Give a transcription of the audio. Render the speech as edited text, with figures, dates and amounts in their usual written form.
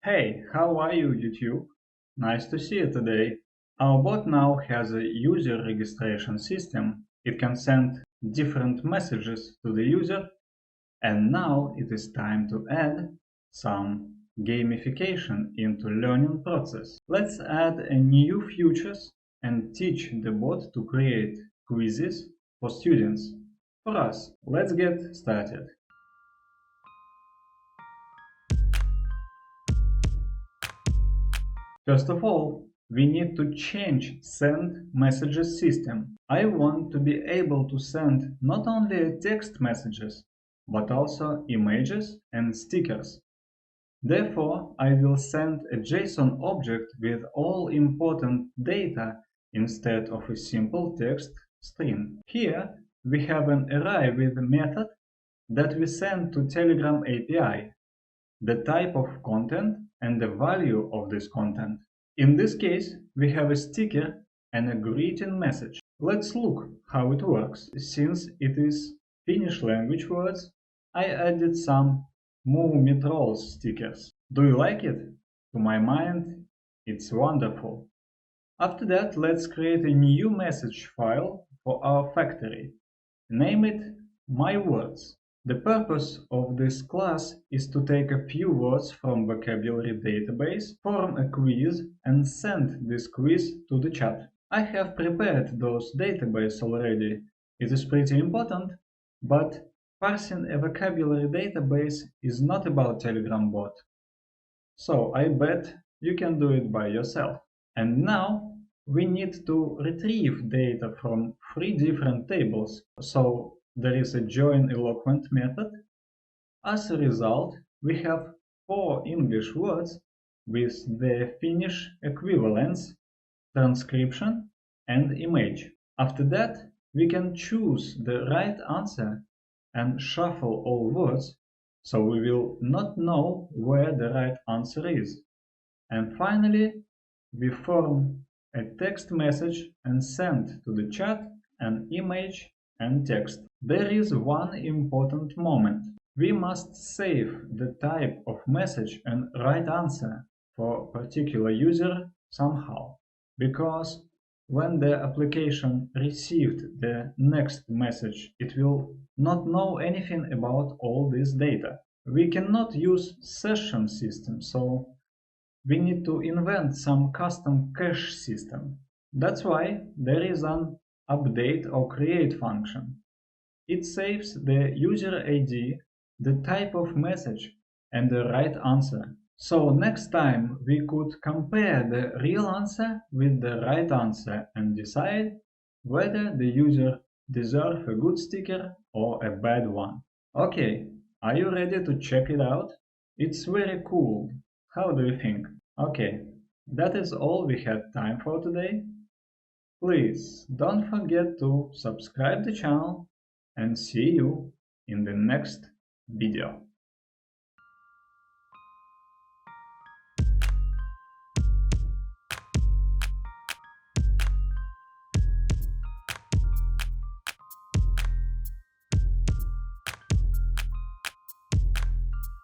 Hey, how are you, YouTube? Nice to see you today. Our bot now has a user registration system. It can send different messages to the user, and now it is time to add some gamification into learning process. Let's add a new features and teach the bot to create quizzes for students. For us, let's get started. First of all, we need to change send messages system. I want to be able to send not only text messages, but also images and stickers. Therefore, I will send a JSON object with all important data instead of a simple text string. Here, we have an array with a method that we send to Telegram API, the type of content and the value of this content. In this case, we have a sticker and a greeting message. Let's look how it works. Since it is Finnish language words, I added some Moo Trolls stickers. Do you like it? To my mind, it's wonderful. After that, let's create a new message file for our factory. Name it My Words. The purpose of this class is to take a few words from vocabulary database, form a quiz, and send this quiz to the chat. I have prepared those database already. It is pretty important, but parsing a vocabulary database is not about Telegram bot. So I bet you can do it by yourself. And now we need to retrieve data from 3 different tables. So there is a join eloquent method. As a result, we have 4 English words with their Finnish equivalents, transcription, and image. After that, we can choose the right answer and shuffle all words, so we will not know where the right answer is. And finally, we form a text message and send to the chat an image and text. There is one important moment. We must save the type of message and right answer for particular user somehow, because when the application received the next message, it will not know anything about all this data. We cannot use session system, so we need to invent some custom cache system. That's why there is an update or create function. It saves the user ID, the type of message, and the right answer. So next time we could compare the real answer with the right answer and decide whether the user deserves a good sticker or a bad one. Okay, are you ready to check it out? It's very cool. How do you think? Okay, that is all we had time for today. Please don't forget to subscribe the channel and see you in the next video.